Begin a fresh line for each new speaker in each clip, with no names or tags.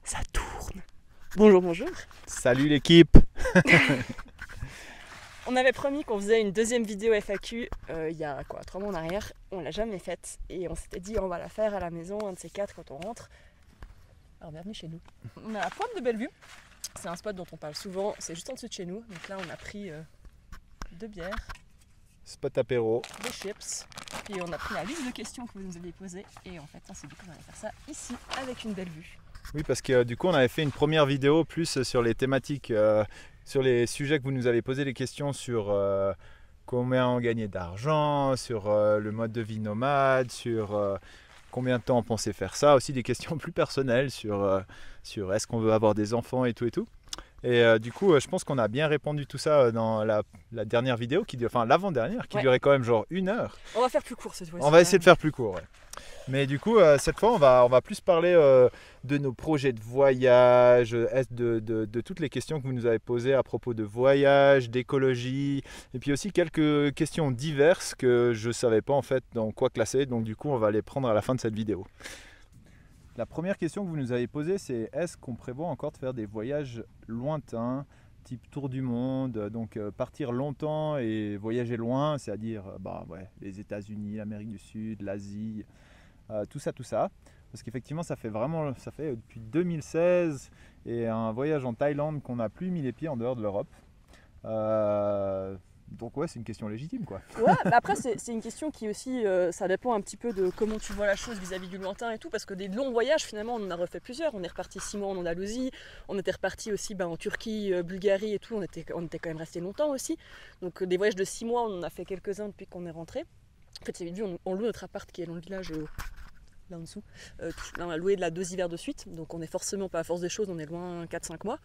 Ça tourne. Bonjour, bonjour.
Salut l'équipe.
On avait promis qu'on faisait une deuxième vidéo FAQ il y a 3 mois en arrière. On l'a jamais faite et on s'était dit on va la faire à la maison, un de ces quatre quand on rentre. Alors bienvenue chez nous. On a la pointe de Bellevue. C'est un spot dont on parle souvent. C'est juste en dessous de chez nous. Donc là on a pris 2 bières,
Spot apéro.
des chips. Puis on a pris la liste de questions que vous nous aviez posées. Et en fait on s'est dit qu'on allait faire ça ici avec une belle vue.
Oui, parce que du coup on avait fait une première vidéo plus sur les thématiques, sur les sujets que vous nous avez posé des questions sur combien on gagnait d'argent, sur le mode de vie nomade, sur combien de temps on pensait faire ça, aussi des questions plus personnelles sur est-ce qu'on veut avoir des enfants et tout et tout. Et du coup, je pense qu'on a bien répondu tout ça dans la dernière vidéo, enfin l'avant-dernière, qui
Ouais.
durait quand même genre 1 heure.
On va faire plus court cette fois-ci.
On va essayer de faire plus court. Ouais. Mais du coup, cette fois, on va plus parler de nos projets de voyage, de toutes les questions que vous nous avez posées à propos de voyage, d'écologie, et puis aussi quelques questions diverses que je ne savais pas en fait dans quoi classer. Donc du coup, on va les prendre à la fin de cette vidéo. La première question que vous nous avez posée, c'est est-ce qu'on prévoit encore de faire des voyages lointains, type tour du monde, donc partir longtemps et voyager loin, c'est-à-dire les États-Unis, l'Amérique du Sud, l'Asie, tout ça. Parce qu'effectivement, ça fait depuis 2016 et un voyage en Thaïlande qu'on n'a plus mis les pieds en dehors de l'Europe. Donc ouais, c'est une question légitime quoi.
Ouais, mais après c'est une question qui aussi, ça dépend un petit peu de comment tu vois la chose vis-à-vis du lointain et tout, parce que des longs voyages finalement on en a refait plusieurs, on est reparti 6 mois en Andalousie, on était reparti aussi en Turquie, Bulgarie et tout, on était quand même resté longtemps aussi, donc des voyages de 6 mois on en a fait quelques-uns depuis qu'on est rentré. En fait c'est vu, on loue notre appart qui est dans le village là en dessous, on a loué de la 2 hivers de suite, donc on est forcément pas à force des choses, on est loin 4-5 mois,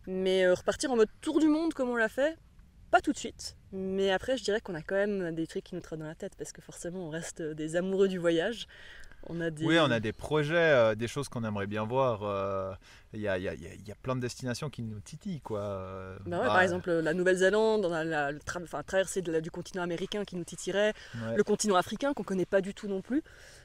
mais repartir en mode tour du monde comme on l'a fait, pas tout de suite, mais après je dirais qu'on a quand même des trucs qui nous trottent dans la tête parce que forcément on reste des amoureux du voyage. On a des...
Oui, on a des projets, des choses qu'on aimerait bien voir. Il y a plein de destinations qui nous titillent quoi.
Par exemple la Nouvelle-Zélande, on a la traversée du continent américain qui nous titillerait,
Ouais.
le continent africain qu'on connaît pas du tout non plus.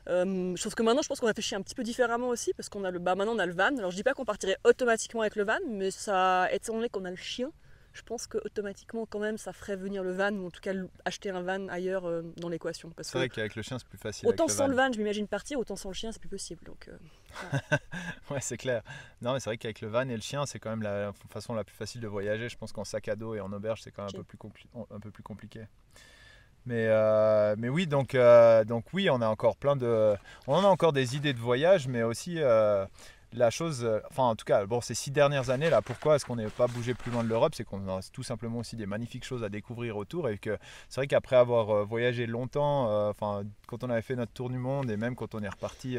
Chose que maintenant je pense qu'on réfléchit un petit peu différemment aussi parce qu'on a maintenant on a le van. Alors je dis pas qu'on partirait automatiquement avec le van, mais ça, étant donné qu'on a le chien, je pense que automatiquement quand même ça ferait venir le van ou en tout cas acheter un van ailleurs dans l'équation. Parce
C'est vrai
que
qu'avec le chien c'est plus facile.
autant
Avec le
sans le
van.
van je m'imagine partir, autant sans le chien c'est plus possible. Donc,
Ouais, c'est clair. Non, mais c'est vrai qu'avec le van et le chien, c'est quand même la façon la plus facile de voyager. Je pense qu'en sac à dos et en auberge, c'est quand même un peu plus compliqué. Mais oui, donc oui, on a encore on a encore des idées de voyage, mais aussi la chose, enfin en tout cas, bon, ces 6 dernières années là, pourquoi est-ce qu'on n'est pas bougé plus loin de l'Europe? C'est qu'on a tout simplement aussi des magnifiques choses à découvrir autour et que c'est vrai qu'après avoir voyagé longtemps, enfin quand on avait fait notre tour du monde et même quand on est reparti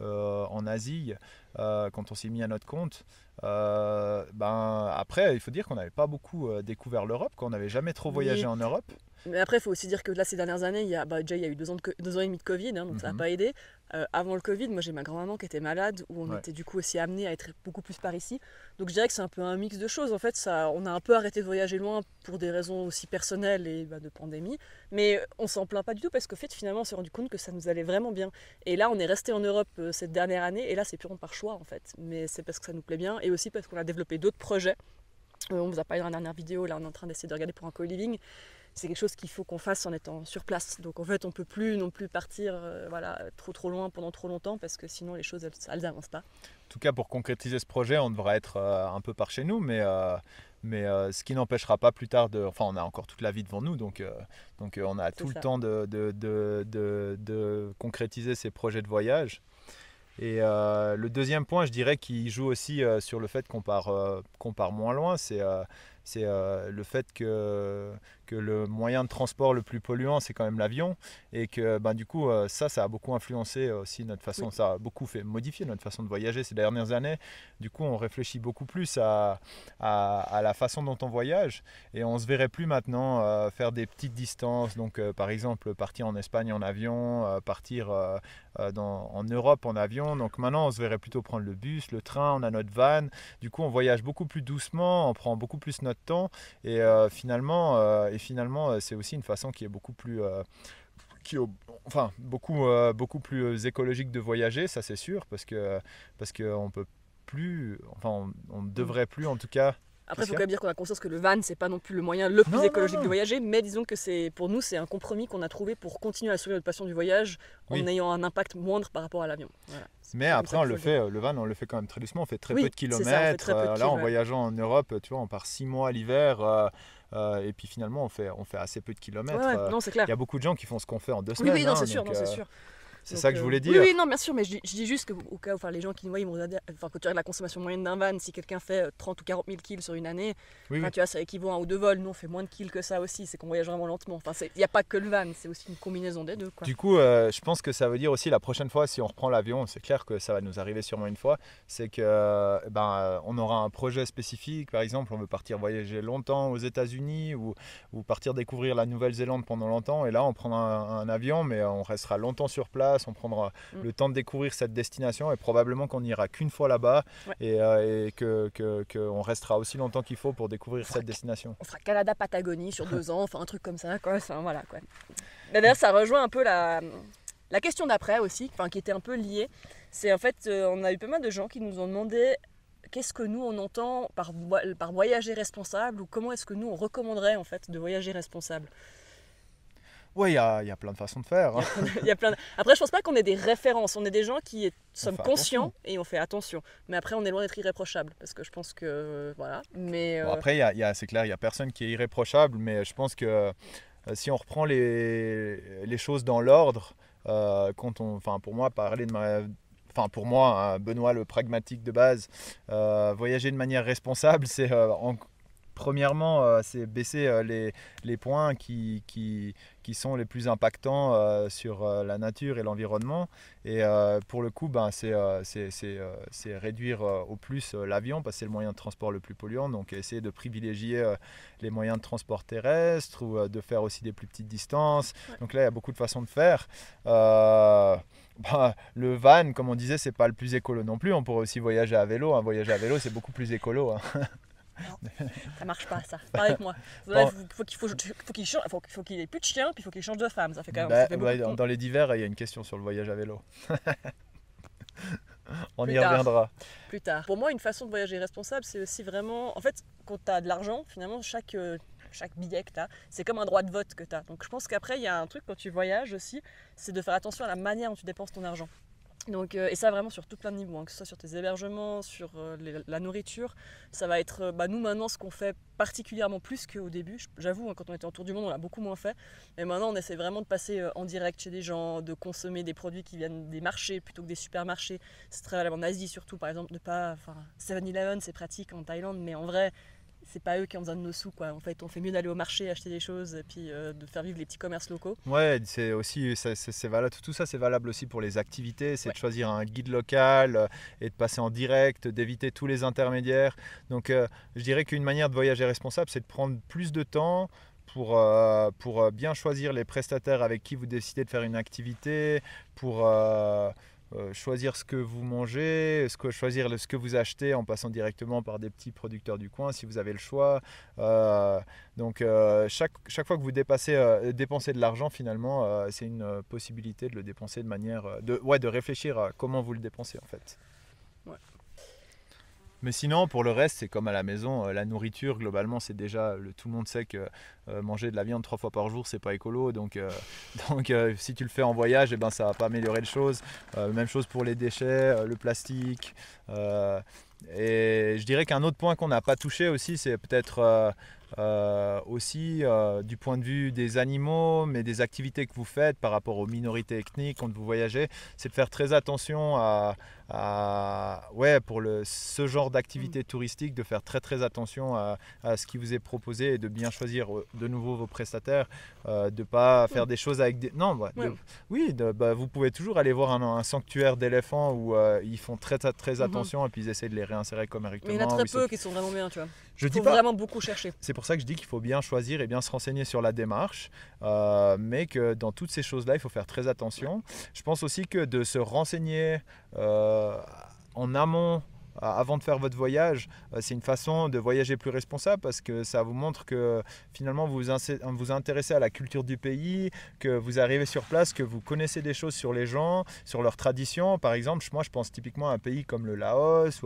en Asie, quand on s'est mis à notre compte, après il faut dire qu'on n'avait pas beaucoup découvert l'Europe, qu'on n'avait jamais trop voyagé
oui.
en Europe.
Mais après, il faut aussi dire que là, ces dernières années, déjà il y a eu 2 ans et demi de Covid, hein, donc ça n'a pas aidé. Avant le Covid, moi j'ai ma grand-maman qui était malade, où on était du coup aussi amené à être beaucoup plus par ici. Donc je dirais que c'est un peu un mix de choses. En fait, on a un peu arrêté de voyager loin pour des raisons aussi personnelles et de pandémie. Mais on s'en plaint pas du tout parce qu'au fait, finalement, on s'est rendu compte que ça nous allait vraiment bien. Et là, on est resté en Europe cette dernière année, et là, c'est purement par choix en fait. Mais c'est parce que ça nous plaît bien et aussi parce qu'on a développé d'autres projets. On vous a parlé dans la dernière vidéo, là on est en train d'essayer de regarder pour un co-living. C'est quelque chose qu'il faut qu'on fasse en étant sur place. Donc en fait, on peut plus non plus partir trop loin pendant trop longtemps parce que sinon les choses elles n'avancent pas.
En tout cas, pour concrétiser ce projet, on devra être un peu par chez nous, mais ce qui n'empêchera pas plus tard enfin, on a encore toute la vie devant nous, donc on a tout le temps de concrétiser ces projets de voyage. Et le deuxième point, je dirais, qui joue aussi sur le fait qu'on part moins loin, c'est le fait que le moyen de transport le plus polluant, c'est quand même l'avion. Et que du coup, ça a beaucoup influencé aussi notre façon, oui. Ça a beaucoup fait modifier notre façon de voyager ces dernières années. Du coup, on réfléchit beaucoup plus à la façon dont on voyage. Et on ne se verrait plus maintenant faire des petites distances. Donc, par exemple, partir en Espagne en avion, partir en Europe en avion. Donc maintenant, on se verrait plutôt prendre le bus, le train, on a notre van. Du coup, on voyage beaucoup plus doucement, on prend beaucoup plus notre temps. Et finalement, c'est aussi une façon qui est beaucoup plus... beaucoup plus écologique de voyager, ça c'est sûr, parce que on peut plus, enfin on ne devrait plus en tout cas.
Après, il faut quand même dire qu'on a conscience que le van, c'est pas non plus le moyen le plus écologique de voyager, mais disons que pour nous, c'est un compromis qu'on a trouvé pour continuer à assurer notre passion du voyage en ayant un impact moindre par rapport à l'avion. Voilà.
Mais après, on le fait, le van, on le fait quand même très doucement, on fait très peu de kilomètres. Là, en voyageant en Europe, tu vois, on part 6 mois l'hiver. Et puis finalement, on fait assez peu de kilomètres.
Non, c'est clair.
Il y a beaucoup de gens qui font ce qu'on fait en 2 semaines.
Oui, non, c'est sûr, c'est sûr.
C'est ça que je voulais dire.
Oui, non, bien sûr, mais je dis juste qu'au cas où les gens qui nous voient, ils vont regarder, quand tu regardes la consommation moyenne d'un van, si quelqu'un fait 30 ou 40 000 kills sur une année, tu vois, ça équivaut à 1 ou 2 vols. Nous, on fait moins de kills que ça aussi, c'est qu'on voyage vraiment lentement. Enfin, il n'y a pas que le van, c'est aussi une combinaison des deux, quoi.
Du coup, je pense que ça veut dire aussi la prochaine fois, si on reprend l'avion, c'est clair que ça va nous arriver sûrement une fois, c'est que on aura un projet spécifique. Par exemple, on veut partir voyager longtemps aux États-Unis ou partir découvrir la Nouvelle-Zélande pendant longtemps. Et là, on prendra un avion, mais on restera longtemps sur place, on prendra le temps de découvrir cette destination et probablement qu'on n'ira qu'une fois là-bas et qu'on restera aussi longtemps qu'il faut pour découvrir cette destination.
On fera Canada-Patagonie sur 2 ans, enfin un truc comme ça, quoi. Enfin, voilà, quoi. D'ailleurs, ça rejoint un peu la question d'après aussi, qui était un peu liée. C'est en fait, on a eu pas mal de gens qui nous ont demandé qu'est-ce que nous on entend par voyager responsable ou comment est-ce que nous on recommanderait en fait de voyager responsable.
Oui, il y a plein de façons de faire.
Après, je pense pas qu'on ait des références. On est des gens qui sommes conscients et on fait attention. Mais après, on est loin d'être irréprochable. Parce que je pense que... voilà. Mais,
Bon, après, c'est clair, il n'y a personne qui est irréprochable. Mais je pense que si on reprend les choses dans l'ordre, pour moi, parler de ma... Enfin, pour moi, Benoît, le pragmatique de base, voyager de manière responsable, c'est... Premièrement, c'est baisser les points qui sont les plus impactants sur la nature et l'environnement. Et pour le coup, c'est réduire au plus l'avion parce que c'est le moyen de transport le plus polluant. Donc essayer de privilégier les moyens de transport terrestre ou de faire aussi des plus petites distances. Donc là, il y a beaucoup de façons de faire. Le van, comme on disait, c'est pas le plus écolo non plus. On pourrait aussi voyager à vélo. Voyager à vélo, c'est beaucoup plus écolo.
Non, ça marche pas ça. Pareil avec moi. Il faut qu'il ait plus de chiens, puis il faut qu'il change de femme. Ça fait quand même. Ça fait
dans les divers, il y a une question sur le voyage à vélo. On y reviendra.
Plus tard. Pour moi, une façon de voyager responsable, c'est aussi vraiment. En fait, quand tu as de l'argent, finalement, chaque billet que tu as, c'est comme un droit de vote que tu as. Donc je pense qu'après, il y a un truc quand tu voyages aussi, c'est de faire attention à la manière dont tu dépenses ton argent. Donc, et ça vraiment sur tout plein de niveaux, que ce soit sur tes hébergements, sur la nourriture. Ça va être, nous maintenant, ce qu'on fait particulièrement plus qu'au début. J'avoue, quand on était en tour du monde, on l'a beaucoup moins fait. Mais maintenant, on essaie vraiment de passer en direct chez des gens, de consommer des produits qui viennent des marchés plutôt que des supermarchés. C'est très valable en Asie surtout, par exemple, 7-Eleven, c'est pratique en Thaïlande, mais en vrai, c'est pas eux qui ont besoin de nos sous, quoi. En fait, on fait mieux d'aller au marché acheter des choses et puis de faire vivre les petits commerces locaux.
Ouais, c'est aussi c'est valable. Tout ça, c'est valable aussi pour les activités. C'est de choisir un guide local et de passer en direct, d'éviter tous les intermédiaires. Donc, je dirais qu'une manière de voyager responsable, c'est de prendre plus de temps pour bien choisir les prestataires avec qui vous décidez de faire une activité, pour choisir ce que vous mangez, choisir ce que vous achetez en passant directement par des petits producteurs du coin si vous avez le choix. Donc chaque fois que vous dépensez de l'argent, finalement, c'est une possibilité de le dépenser de manière de réfléchir à comment vous le dépensez en fait.
Ouais.
Mais sinon, pour le reste, c'est comme à la maison. La nourriture, globalement, c'est déjà... tout le monde sait que manger de la viande 3 fois par jour, c'est pas écolo. Donc si tu le fais en voyage, ça va pas améliorer les choses. Même chose pour les déchets, le plastique. Et je dirais qu'un autre point qu'on n'a pas touché aussi, c'est peut-être aussi du point de vue des animaux, mais des activités que vous faites par rapport aux minorités ethniques quand vous voyagez, c'est de faire très attention pour ce genre d'activité touristique, de faire très très attention à ce qui vous est proposé et de bien choisir de nouveau vos prestataires, de ne pas faire des choses avec des... Non, vous pouvez toujours aller voir un sanctuaire d'éléphants où ils font très très attention et puis ils essaient de les réinsérer correctement.
Mais il y en a très peu qui sont vraiment bien, tu vois.
Il
faut vraiment beaucoup chercher.
C'est pour ça que je dis qu'il faut bien choisir et bien se renseigner sur la démarche, mais que dans toutes ces choses-là, il faut faire très attention. Je pense aussi que de se renseigner en amont avant de faire votre voyage, c'est une façon de voyager plus responsable parce que ça vous montre que finalement vous vous intéressez à la culture du pays, que vous arrivez sur place, que vous connaissez des choses sur les gens, sur leurs traditions. Par exemple, moi je pense typiquement à un pays comme le Laos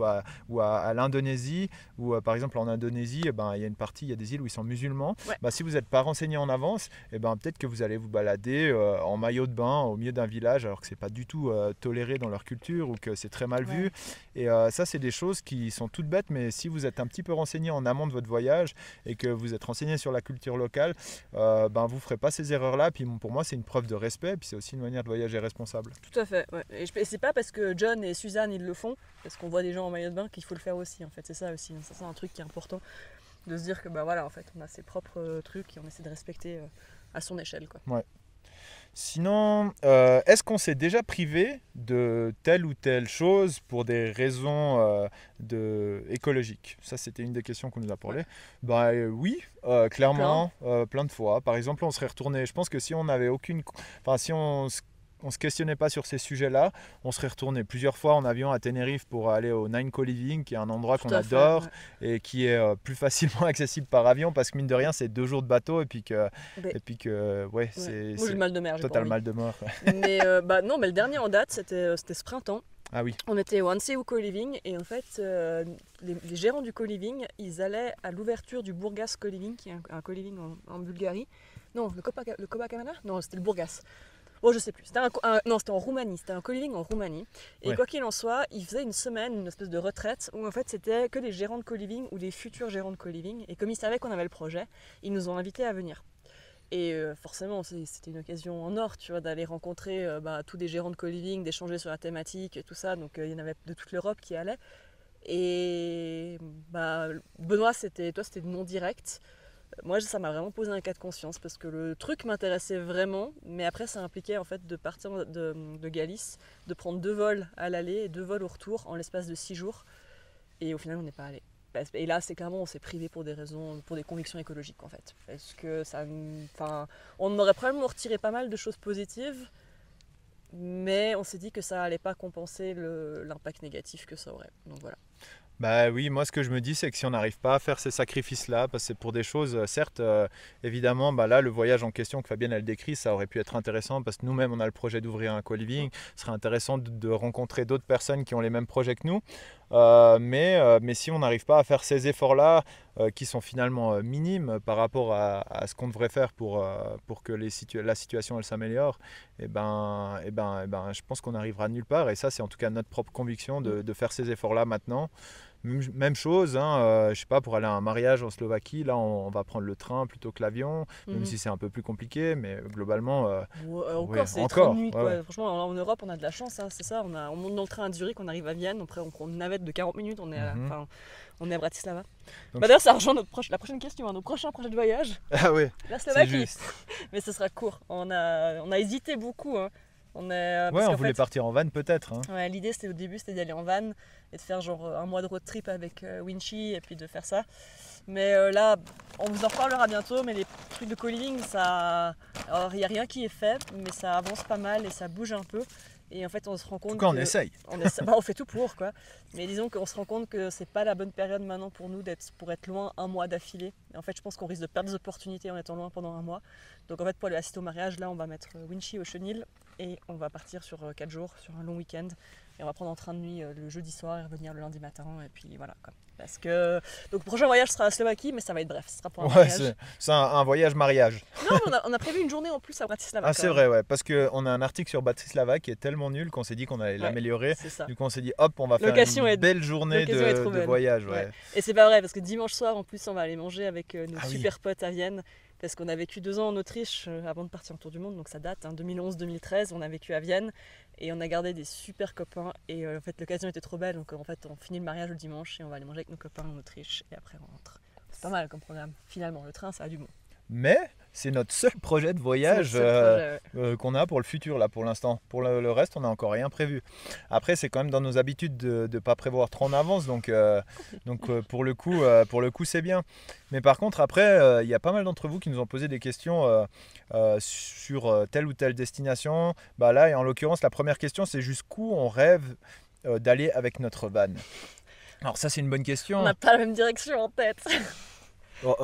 ou à l'Indonésie, où par exemple en Indonésie, il y a une partie, il y a des îles où ils sont musulmans.
Ouais.
Si vous n'êtes pas renseigné en avance, peut-être que vous allez vous balader en maillot de bain au milieu d'un village alors que c'est pas du tout toléré dans leur culture ou que c'est très mal vu. Et ça, c'est des choses qui sont toutes bêtes, mais si vous êtes un petit peu renseigné en amont de votre voyage et que vous êtes renseigné sur la culture locale, vous ne ferez pas ces erreurs-là. Puis pour moi, c'est une preuve de respect, puis c'est aussi une manière de voyager responsable.
Tout à fait. Ouais. Et c'est pas parce que John et Suzanne ils le font, parce qu'on voit des gens en maillot de bain qu'il faut le faire aussi. En fait, c'est ça aussi. Ça, c'est un truc qui est important de se dire que en fait, on a ses propres trucs et on essaie de respecter à son échelle, quoi.
Ouais. Sinon, est-ce qu'on s'est déjà privé de telle ou telle chose pour des raisons écologiques? Ça, c'était une des questions qu'on nous a parlé. Oui, clairement, plein de fois. Par exemple, on serait retourné. Je pense que si on n'avait si on se questionnait pas sur ces sujets-là, on serait retourné plusieurs fois en avion à Tenerife pour aller au Nine Co-Living, qui est un endroit qu'on adore et qui est plus facilement accessible par avion parce que mine de rien, c'est 2 jours de bateau et puis que c'est
Moi, j'ai le mal de mer,
total mal de mort.
Mais non, mais le dernier en date, c'était ce printemps.
Ah oui.
On était au Anseou Co-Living et en fait, les gérants du Co-Living, ils allaient à l'ouverture du Burgas Co-Living, qui est un Co-Living en Bulgarie. Non, le Copacabana? Non, c'était le Burgas. Oh, je sais plus. Non, c'était en Roumanie. C'était un co-living en Roumanie. Et quoi qu'il en soit, ils faisaient une semaine, une espèce de retraite où en fait c'était que les gérants de co-living ou les futurs gérants de co-living. Et comme ils savaient qu'on avait le projet, ils nous ont invités à venir. Et forcément, c'était une occasion en or, tu vois, d'aller rencontrer tous les gérants de co-living, d'échanger sur la thématique, tout ça. Donc il y en avait de toute l'Europe qui allaient. Et Benoît, c'était non direct. Moi, ça m'a vraiment posé un cas de conscience parce que le truc m'intéressait vraiment, mais après, ça impliquait en fait de partir de Galice, de prendre 2 vols à l'aller et 2 vols au retour en l'espace de 6 jours. Et au final, on n'est pas allé. Et là, c'est clairement, on s'est privé pour des convictions écologiques en fait. Parce que on aurait probablement retiré pas mal de choses positives, mais on s'est dit que ça allait pas compenser l'impact négatif que ça aurait. Donc voilà.
Oui, moi ce que je me dis c'est que si on n'arrive pas à faire ces sacrifices-là, parce que c'est pour des choses, certes, évidemment, là le voyage en question que Fabienne elle décrit, ça aurait pu être intéressant parce que nous-mêmes on a le projet d'ouvrir un co-living, ce serait intéressant de rencontrer d'autres personnes qui ont les mêmes projets que nous, mais si on n'arrive pas à faire ces efforts-là, qui sont finalement minimes par rapport à ce qu'on devrait faire pour que la situation elle s'améliore, je pense qu'on n'arrivera nulle part et ça c'est en tout cas notre propre conviction de faire ces efforts-là maintenant. Même chose, je sais pas, pour aller à un mariage en Slovaquie, là on va prendre le train plutôt que l'avion, même si c'est un peu plus compliqué, mais globalement...
c'est trop nuit, quoi. Franchement, en Europe on a de la chance, c'est ça, on monte dans le train à Zurich, on arrive à Vienne, après on prend une navette de 40 minutes, on est à Bratislava. D'ailleurs ça rejoint la prochaine question, nos prochains projets de voyage.
Ah oui,
c'est juste. Mais ce sera court, on a hésité beaucoup. On
voulait partir en van peut-être.
L'idée au début c'était d'aller en van et de faire genre un mois de road trip avec Winchy et puis de faire ça. Mais là, on vous en reparlera bientôt, mais les trucs de co-living, il n'y a rien qui est fait, mais ça avance pas mal et ça bouge un peu. Et en fait, on se rend compte
on essaye.
On fait tout pour, quoi. Mais disons qu'on se rend compte que c'est pas la bonne période maintenant pour nous pour être loin 1 mois d'affilée. Et en fait, je pense qu'on risque de perdre des opportunités en étant loin pendant 1 mois. Donc en fait, pour aller assister au mariage, là, on va mettre Winchy au chenil et on va partir sur 4 jours, sur un long week-end. Et on va prendre un train de nuit le jeudi soir et revenir le lundi matin. Et puis voilà, quoi. Parce que... Donc le prochain voyage sera à Slovaquie, mais ça va être bref. Ce sera pour un voyage.
C'est un voyage mariage.
Non, on a prévu une journée en plus à Bratislava.
Ah, c'est vrai, ouais. Parce qu'on a un article sur Bratislava qui est tellement nul qu'on s'est dit qu'on allait l'améliorer. Du coup, on s'est dit, hop, on va faire une belle journée de voyage. Ouais.
Et c'est pas vrai, parce que dimanche soir, en plus, on va aller manger avec nos super potes à Vienne. Parce qu'on a vécu 2 ans en Autriche avant de partir en tour du monde, donc ça date, 2011-2013, on a vécu à Vienne et on a gardé des super copains et en fait l'occasion était trop belle, donc en fait on finit le mariage le dimanche et on va aller manger avec nos copains en Autriche et après on rentre. C'est pas mal comme programme, finalement le train ça a du bon.
Mais c'est notre seul projet de voyage qu'on a pour le futur là pour l'instant. Pour le reste, on n'a encore rien prévu. Après, c'est quand même dans nos habitudes de ne pas prévoir trop en avance, donc pour le coup, c'est bien. Mais par contre, après, il y a pas mal d'entre vous qui nous ont posé des questions sur telle ou telle destination. Là, et en l'occurrence, la première question, c'est jusqu'où on rêve d'aller avec notre van. Alors ça c'est une bonne
On
question.
n'a pas la même direction en tête.
Oh,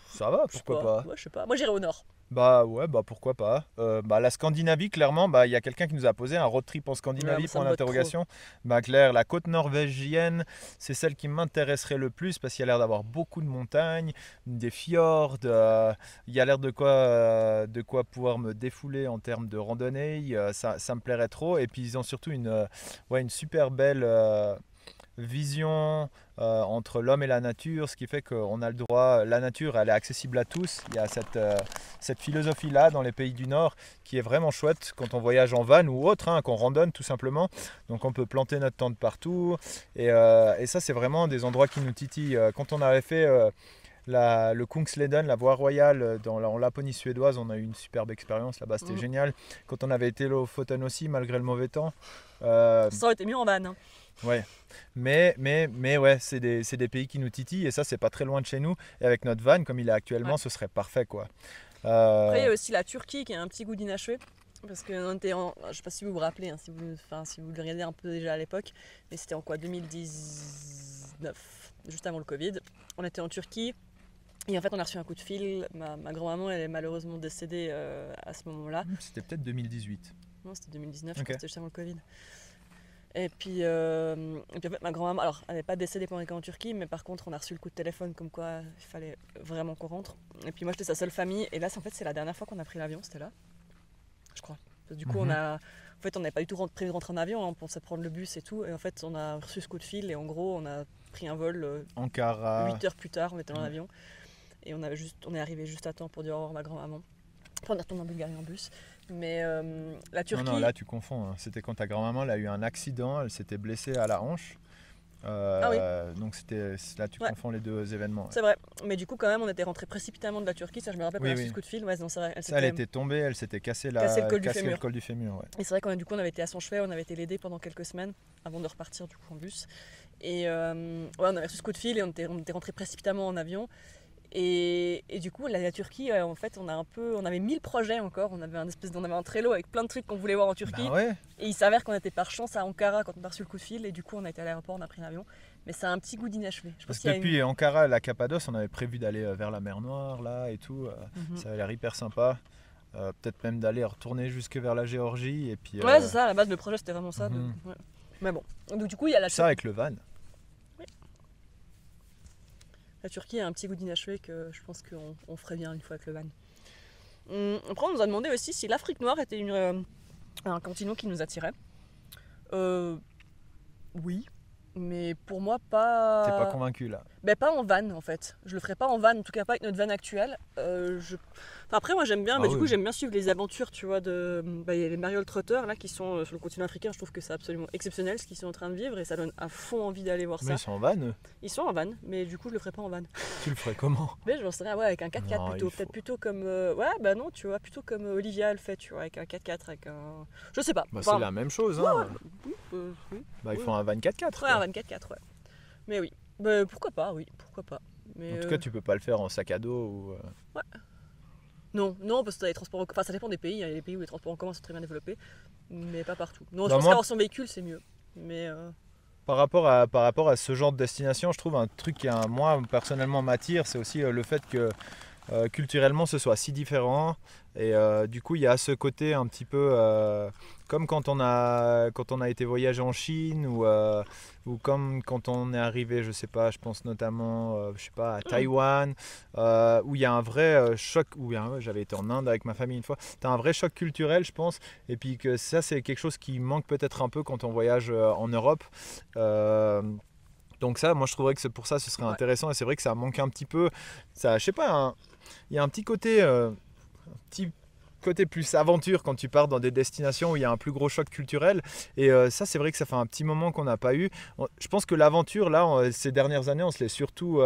ça va,
Je sais
pourquoi pas.
Ouais, je sais pas. Moi, j'irais au nord.
Bah ouais, bah pourquoi pas. La Scandinavie, clairement, bah il y a quelqu'un qui nous a posé un road trip en
Ouais,
Scandinavie,
moi, ça
point
me botte trop.
d'interrogation. Bah Claire, la côte norvégienne, c'est celle qui m'intéresserait le plus parce qu'il y a l'air d'avoir beaucoup de montagnes, des fjords, il y a l'air de quoi pouvoir me défouler en termes de randonnée, ça me plairait trop. Et puis ils ont surtout une super belle vision entre l'homme et la nature, ce qui fait qu'on a le droit, la nature elle est accessible à tous, il y a cette philosophie-là dans les pays du Nord qui est vraiment chouette quand on voyage en van ou autre, hein, qu'on randonne tout simplement, donc on peut planter notre tente partout, et ça c'est vraiment des endroits qui nous titillent. Quand on avait fait le Kungsleden, la voie royale en Laponie suédoise, on a eu une superbe expérience là-bas, c'était génial. Quand on avait été au Lofoten aussi, malgré le mauvais temps.
Ça aurait été mieux en van. Hein.
Ouais, mais ouais, c'est des pays qui nous titillent et ça, c'est pas très loin de chez nous. Et avec notre van, comme il est actuellement, ce serait parfait quoi.
Après, il y a aussi la Turquie qui a un petit goût d'inachevé. Parce que je sais pas si vous vous rappelez, hein, si vous le regardez un peu déjà à l'époque, mais c'était en quoi 2019, juste avant le Covid. On était en Turquie et en fait on a reçu un coup de fil. Ma grand-maman elle est malheureusement décédée à ce moment-là.
C'était peut-être 2018.
Non, c'était 2019,
Ok.
je crois que c'était juste avant le Covid. Et puis en fait ma grand-maman, alors elle n'est pas décédée pendant qu'on était en Turquie, mais par contre on a reçu le coup de téléphone comme quoi il fallait vraiment qu'on rentre. Et puis moi j'étais sa seule famille et là en fait c'est la dernière fois qu'on a pris l'avion, c'était là. Je crois. Parce que du coup, on n'avait pas du tout prévu de rentrer en avion, on pensait prendre le bus et tout. Et en fait, on a reçu ce coup de fil et en gros, on a pris un vol
Ankara.
8 heures plus tard, on était dans l'avion. Et on est arrivé juste à temps pour dire au revoir à ma grand-maman. Après, on est retourné en Bulgarie en bus. Mais la Turquie.
Non, là tu confonds. Hein. C'était quand ta grand-maman elle a eu un accident, elle s'était blessée à la hanche. Donc là tu confonds les deux événements. Ouais.
C'est vrai, mais du coup quand même on était rentré précipitamment de la Turquie, ça je me rappelle quand on a reçu ce coup de fil, ouais, non, c'est vrai,
elle était tombée, elle s'était cassé le col du fémur. Ouais.
Et c'est vrai qu'on avait été à son chevet, on avait été l'aider pendant quelques semaines avant de repartir du coup en bus. Et on avait reçu ce coup de fil et on était rentré précipitamment en avion. Et du coup, la Turquie, en fait, on avait 1000 projets encore. On avait un Trello avec plein de trucs qu'on voulait voir en Turquie.
Bah ouais.
Et il s'avère qu'on était par chance à Ankara quand on a reçu le coup de fil. Et du coup, on a été à l'aéroport, on a pris l'avion. Mais ça a un petit goût d'inachevé.
Parce que depuis Ankara, la Cappadoce, on avait prévu d'aller vers la mer Noire là et tout. Ça avait l'air hyper sympa. Peut-être même retourner jusque vers la Géorgie. Et puis,
ouais, c'est ça. À la base, le projet, c'était vraiment ça. Ouais. Mais bon. Donc, du coup, il y a la
ça avec le van.
La Turquie a un petit goût d'inachevé que je pense qu'on ferait bien une fois avec le van. Après, on nous a demandé aussi si l'Afrique noire était un continent qui nous attirait. Oui, mais pour moi, pas.
T'es pas convaincu là?
Ben, pas en van en fait. Je le ferais pas en van, en tout cas pas avec notre van actuelle. Après, moi j'aime bien, du coup, j'aime bien suivre les aventures, tu vois, il y a les Mariole Trotter là qui sont sur le continent africain. Je trouve que c'est absolument exceptionnel ce qu'ils sont en train de vivre et ça donne à fond envie d'aller voir ça.
Mais ils sont en van?
Ils sont en van, mais du coup, je le ferais pas en van.
Tu le ferais comment?
Mais je penserais avec un 4x4 plutôt. Peut-être plutôt comme. Non, tu vois, plutôt comme Olivia le fait, tu vois, avec un 4x4, avec un. Je sais pas.
C'est la même chose, hein.
Oui.
Il faut un van 4x4.
Ouais, un van 4x4, ouais. Mais oui. Pourquoi pas, oui, pourquoi pas. Mais
en tout cas, tu peux pas le faire en sac à dos ou.
Ouais. Non, parce que les transports. Enfin, ça dépend des pays. Il y a des pays où les transports en commun sont très bien développés, mais pas partout. Non, je pense qu'avoir son véhicule, c'est mieux. Mais.
Par rapport à ce genre de destination, je trouve un truc qui, moi, personnellement, m'attire, c'est aussi le fait que culturellement, ce soit si différent. Et du coup, il y a ce côté un petit peu comme quand on a été voyager en Chine ou comme quand on est arrivé, je sais pas, je pense notamment à Taïwan, où il y a un vrai choc, j'avais été en Inde avec ma famille une fois, tu as un vrai choc culturel, je pense, et puis que ça, c'est quelque chose qui manque peut-être un peu quand on voyage en Europe. Donc ça, moi je trouverais que pour ça, ce serait intéressant, et c'est vrai que ça manque un petit peu, ça, je sais pas, il y a un petit côté plus aventure quand tu pars dans des destinations où il y a un plus gros choc culturel, et ça c'est vrai que ça fait un petit moment qu'on n'a pas eu. Je pense que l'aventure là, ces dernières années, on se l'est surtout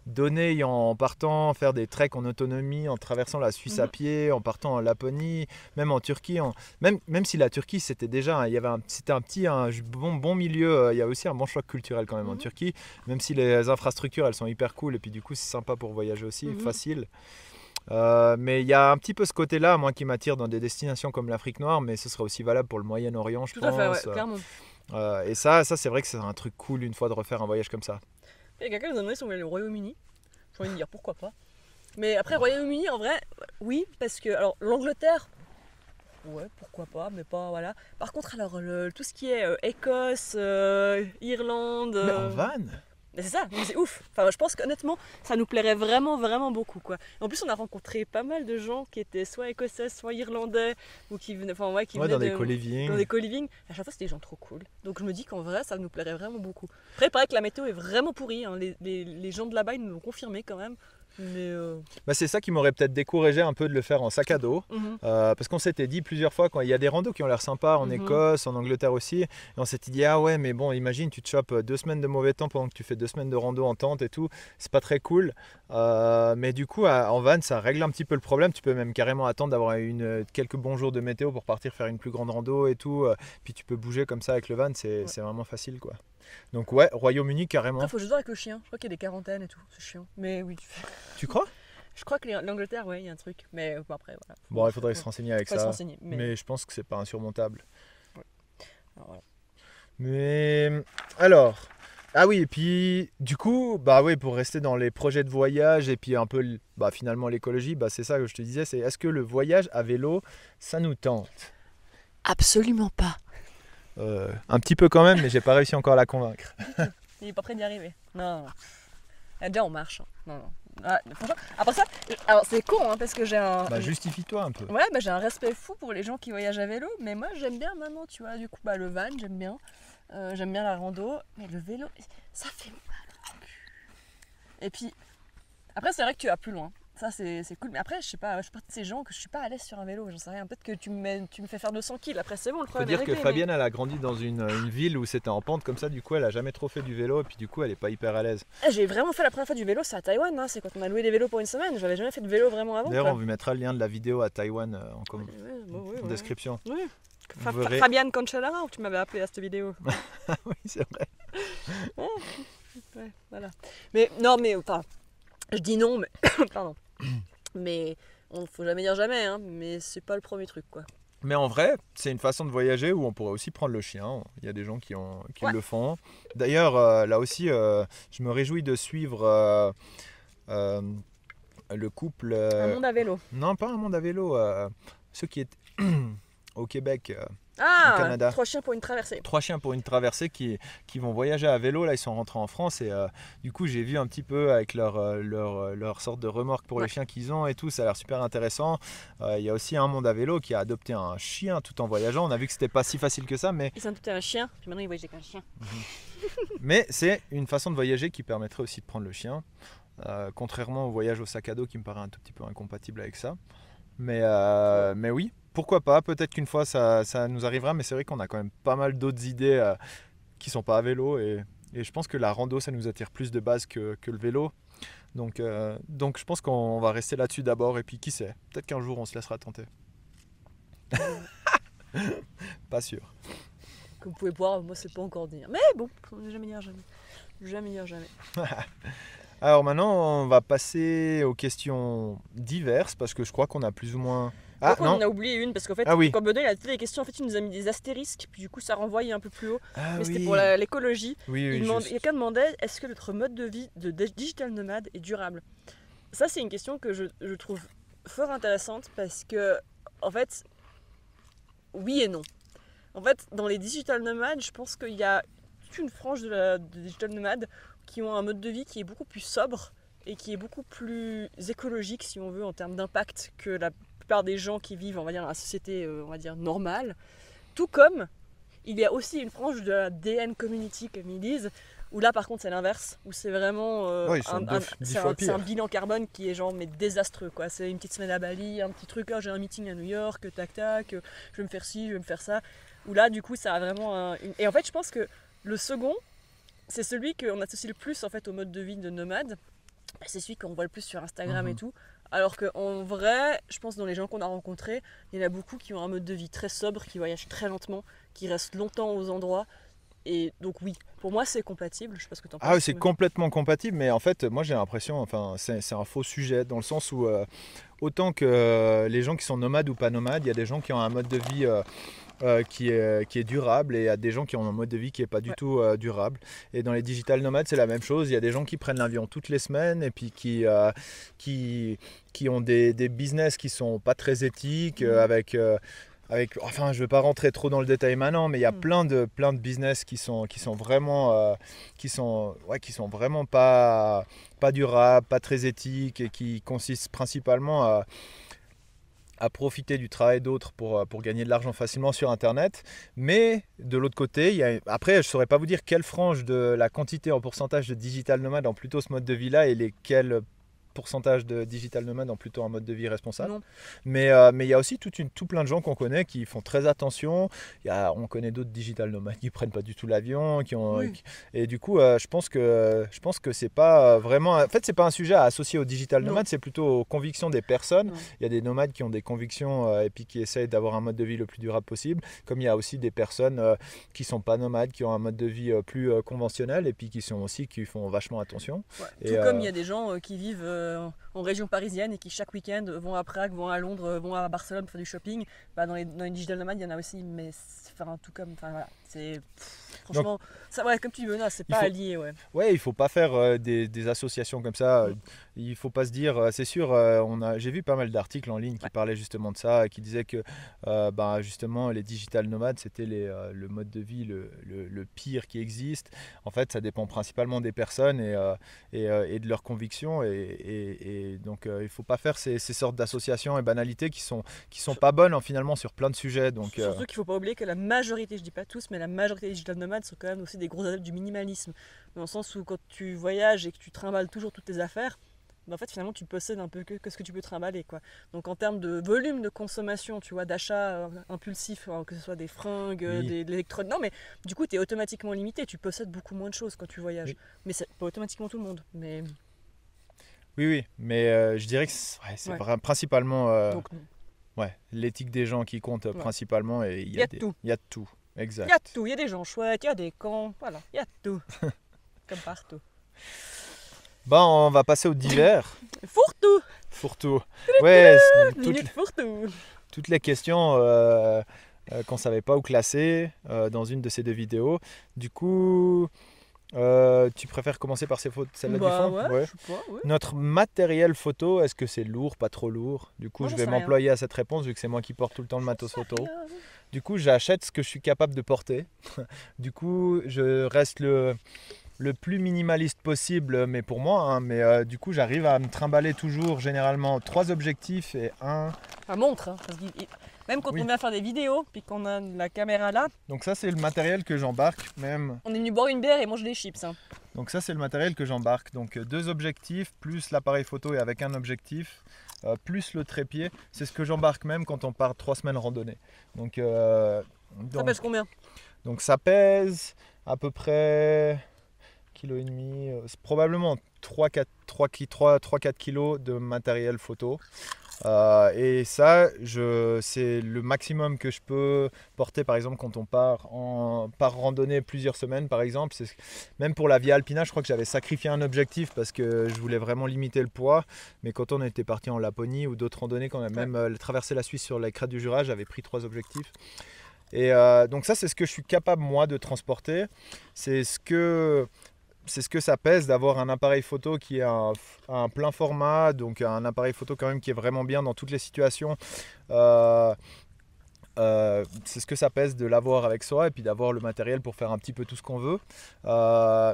donné en partant faire des treks en autonomie, en traversant la Suisse à pied, en partant en Laponie, même en Turquie, même si la Turquie c'était déjà, c'était un bon milieu, il y a aussi un bon choc culturel quand même en Turquie, même si les infrastructures elles sont hyper cool, et puis du coup c'est sympa pour voyager aussi, facile. Mais il y a un petit peu ce côté-là, moi, qui m'attire dans des destinations comme l'Afrique noire, mais ce serait aussi valable pour le Moyen-Orient, je pense.
Tout à fait, ouais, clairement.
Et ça c'est vrai que c'est un truc cool une fois de refaire un voyage comme ça.
Il y a quelqu'un qui nous a demandé si on voulait aller au Royaume-Uni. J'ai envie de dire pourquoi pas. Mais après, Royaume-Uni, en vrai, oui, parce que alors l'Angleterre, ouais, pourquoi pas, mais pas voilà. Par contre, alors tout ce qui est Écosse, Irlande.
Mais en van.
Mais c'est ça, mais c'est ouf. Enfin, je pense qu'honnêtement, ça nous plairait vraiment, vraiment beaucoup, quoi. En plus, on a rencontré pas mal de gens qui étaient soit écossais, soit irlandais, ou qui venaient, enfin ouais, qui venaient
dans des co-living.
Dans des co-living. À chaque fois, c'était des gens trop cool. Donc je me dis qu'en vrai, ça nous plairait vraiment beaucoup. Après, il paraît que la météo est vraiment pourrie. Hein. Les gens de là-bas, ils nous l'ont confirmé quand même. Mais
bah, c'est ça qui m'aurait peut-être découragé un peu de le faire en sac à dos. Parce qu'on s'était dit plusieurs fois, quand il y a des randos qui ont l'air sympas en Écosse, en Angleterre aussi, et on s'était dit ah ouais mais bon imagine tu te chopes 2 semaines de mauvais temps pendant que tu fais 2 semaines de rando en tente et tout, c'est pas très cool. Mais du coup en van ça règle un petit peu le problème, tu peux même carrément attendre d'avoir quelques bons jours de météo pour partir faire une plus grande rando et tout, puis tu peux bouger comme ça avec le van, c'est vraiment facile quoi. Donc ouais, Royaume-Uni carrément.
Il faut juste voir avec le chien, je crois qu'il y a des quarantaines et tout, c'est chiant. Mais oui.
Tu crois ?
Je crois que l'Angleterre, ouais, il y a un truc. Mais après, voilà.
Bon, il faudrait se renseigner avec ça.
Mais
je pense que c'est pas insurmontable.
Ouais. Alors, voilà.
Mais alors, ah oui, et puis du coup, bah oui, pour rester dans les projets de voyage et puis un peu, finalement l'écologie, c'est ça que je te disais, c'est est-ce que le voyage à vélo, ça nous tente ?
Absolument pas.
Un petit peu quand même, mais j'ai pas réussi encore à la convaincre.
Il est pas prêt d'y arriver. Non. Déjà on marche. Hein. Non. Ah, franchement, après ça, alors c'est con hein, parce que j'ai un.
Justifie-toi un peu.
Ouais, j'ai un respect fou pour les gens qui voyagent à vélo, mais moi j'aime bien maintenant, tu vois. Du coup, le van, j'aime bien. J'aime bien la rando, mais le vélo, ça fait mal. Et puis, après, c'est vrai que tu vas plus loin. Ça, c'est cool. Mais après, je sais pas, je suis partie de ces gens que je suis pas à l'aise sur un vélo. J'en sais rien. Peut-être que tu me fais faire 200 kills. Après, c'est bon, le problème est réglé.
Faut dire que Fabienne, elle a grandi dans une ville où c'était en pente comme ça. Du coup, elle a jamais trop fait du vélo. Et puis, du coup, elle est pas hyper à l'aise.
J'ai vraiment fait la première fois du vélo, c'est à Taïwan. Hein. C'est quand on a loué des vélos pour une semaine. J'avais jamais fait de vélo vraiment avant.
D'ailleurs, on vous mettra le lien de la vidéo à Taïwan en description.
Oui. Fabienne Cancellara, tu m'avais appelé à cette vidéo.
Oui, c'est vrai.
Ouais, voilà. Mais non, mais enfin, je dis non, mais pardon. Mais faut jamais dire jamais, hein. Mais c'est pas le premier truc, quoi.
Mais en vrai, c'est une façon de voyager où on pourrait aussi prendre le chien. Il y a des gens qui le font. D'ailleurs, là aussi, je me réjouis de suivre le couple.
Un monde à vélo.
Non, pas un monde à vélo. Ceux qui étaient au Québec.
Ah,
au Canada.
3 chiens pour une traversée.
3 chiens pour une traversée qui vont voyager à vélo. Là, ils sont rentrés en France et du coup, j'ai vu un petit peu avec leur sorte de remorque pour les chiens qu'ils ont et tout. Ça a l'air super intéressant. Il y a aussi un monde à vélo qui a adopté un chien tout en voyageant. On a vu que c'était pas si facile que ça, mais
ils ont adopté un chien. Puis maintenant, ils voyagent avec un chien.
Mais c'est une façon de voyager qui permettrait aussi de prendre le chien. Contrairement au voyage au sac à dos qui me paraît un tout petit peu incompatible avec ça. Mais oui. Pourquoi pas, peut-être qu'une fois ça nous arrivera, mais c'est vrai qu'on a quand même pas mal d'autres idées qui sont pas à vélo et je pense que la rando ça nous attire plus de base que le vélo. Donc je pense qu'on va rester là-dessus d'abord et puis qui sait, peut-être qu'un jour on se laissera tenter. Pas sûr.
Comme vous pouvez voir, moi c'est pas encore dire. Mais bon, on n'est jamais dire jamais. Jamais dire jamais.
Alors maintenant on va passer aux questions diverses parce que je crois qu'on a plus ou moins...
On a oublié une parce qu'en fait, quand Benoît a fait les questions, en fait, il nous a mis des astérisques, puis du coup, ça renvoyait un peu plus haut. Mais c'était pour l'écologie. Quelqu'un demandait est-ce que notre mode de vie de digital nomade est durable ? Ça, c'est une question que je trouve fort intéressante parce que, en fait, oui et non. En fait, dans les digital nomades, je pense qu'il y a toute une frange de digital nomades qui ont un mode de vie qui est beaucoup plus sobre et qui est beaucoup plus écologique, si on veut, en termes d'impact que la plupart des gens qui vivent, on va dire, dans la société, on va dire, normale. Tout comme il y a aussi une frange de la DN community, comme ils disent, où là, par contre, c'est l'inverse, où c'est vraiment c'est un bilan carbone qui est genre mais désastreux, quoi. C'est une petite semaine à Bali, un petit truc, j'ai un meeting à New York, tac tac, je vais me faire ci, je vais me faire ça. Où là, du coup, ça a vraiment Et en fait, je pense que le second, c'est celui qu'on associe le plus en fait au mode de vie de nomade. C'est celui qu'on voit le plus sur Instagram et tout. Alors qu'en vrai, je pense dans les gens qu'on a rencontrés, il y en a beaucoup qui ont un mode de vie très sobre, qui voyagent très lentement, qui restent longtemps aux endroits. Et donc oui, pour moi c'est compatible, je sais pas ce que tu en penses.
Ah oui, c'est complètement compatible, mais en fait, moi j'ai l'impression, enfin, c'est un faux sujet, dans le sens où autant que les gens qui sont nomades ou pas nomades, il y a des gens qui ont un mode de vie qui est durable, et il y a des gens qui ont un mode de vie qui n'est pas du tout durable. Et dans les digital nomades, c'est la même chose. Il y a des gens qui prennent l'avion toutes les semaines et puis qui ont des business qui sont pas très éthiques, enfin, je ne vais pas rentrer trop dans le détail maintenant, mais il y a plein de business qui sont vraiment, qui sont vraiment pas durables, pas très éthiques, et qui consistent principalement à profiter du travail d'autres pour gagner de l'argent facilement sur Internet. Mais de l'autre côté, après, je ne saurais pas vous dire quelle frange de la quantité en pourcentage de digital nomades ont plutôt ce mode de vie-là, et lesquels pourcentage de digital nomades ont plutôt un mode de vie responsable.
Non.
Mais il y a aussi tout plein de gens qu'on connaît qui font très attention. On connaît d'autres digital nomades qui prennent pas du tout l'avion, et du coup je pense que c'est pas vraiment, en fait c'est pas un sujet à associer aux digital nomades, c'est plutôt aux convictions des personnes. Il y a des nomades qui ont des convictions et puis qui essayent d'avoir un mode de vie le plus durable possible, comme il y a aussi des personnes qui sont pas nomades, qui ont un mode de vie plus conventionnel, et puis qui font vachement attention.
Tout comme il y a des gens qui vivent en région parisienne et qui chaque week-end vont à Prague, vont à Londres, vont à Barcelone pour faire du shopping. Dans les digital nomades, il y en a aussi, mais tout comme, voilà, c'est franchement, ça, comme tu dis, c'est pas lié.
Ouais, il faut pas faire des associations comme ça. Il faut pas se dire, c'est sûr, j'ai vu pas mal d'articles en ligne qui parlaient justement de ça, qui disaient que justement les digital nomades c'était le mode de vie le pire qui existe. En fait, ça dépend principalement des personnes et de leurs convictions, et donc il faut pas faire ces sortes d'associations et banalités qui sont pas bonnes finalement sur plein de sujets. Donc
surtout qu'il faut pas oublier que la majorité, je dis pas tous, mais la majorité des digital nomades sont quand même aussi des gros adeptes du minimalisme, dans le sens où quand tu voyages et que tu trimbales toujours toutes tes affaires, en fait finalement tu possèdes un peu que ce que tu peux trimballer, quoi. Donc en termes de volume de consommation, tu vois, d'achat impulsif, que ce soit des fringues, de l'électronique, non mais du coup tu es automatiquement limité, tu possèdes beaucoup moins de choses quand tu voyages. Mais c'est pas automatiquement tout le monde, mais
oui, mais je dirais que c'est principalement
donc,
l'éthique des gens qui compte principalement, et il y a de tout. Exact.
Il y a de tout, il y a des gens chouettes, il y a des cons, voilà, il y a de tout. Comme partout.
On va passer au divers.
Fourre-tout.
Fourre-tout. Ouais, toutes les questions qu'on savait pas où classer dans une de ces deux vidéos. Du coup, tu préfères commencer par celle-là du fond?
Ouais. Je sais pas,
Notre matériel photo, est-ce que c'est lourd, pas trop lourd? Du coup, je vais m'employer à cette réponse vu que c'est moi qui porte tout le temps le matos photo. Du coup, j'achète ce que je suis capable de porter. Du coup, je reste le plus minimaliste possible, mais pour moi, mais du coup j'arrive à me trimballer toujours généralement 3 objectifs et un
montre, parce que même quand on vient faire des vidéos puis qu'on a la caméra là,
donc ça c'est le matériel que j'embarque. Même
on est venu boire une bière et manger des chips,
donc ça c'est le matériel que j'embarque, donc 2 objectifs plus l'appareil photo et avec un objectif plus le trépied, c'est ce que j'embarque même quand on part 3 semaines randonnée. Donc
ça pèse combien?
Donc ça pèse à peu près kg et demi, c'est probablement 3-4 kg de matériel photo. Et ça, c'est le maximum que je peux porter, par exemple quand on part randonnée plusieurs semaines par exemple. Même pour la Via Alpina, je crois que j'avais sacrifié un objectif parce que je voulais vraiment limiter le poids. Mais quand on était parti en Laponie ou d'autres randonnées, quand on a même traversé la Suisse sur la crête du Jura, j'avais pris 3 objectifs. Et donc ça c'est ce que je suis capable moi de transporter. C'est ce que ça pèse d'avoir un appareil photo qui est un plein format, donc un appareil photo quand même qui est vraiment bien dans toutes les situations. C'est ce que ça pèse de l'avoir avec soi et puis d'avoir le matériel pour faire un petit peu tout ce qu'on veut.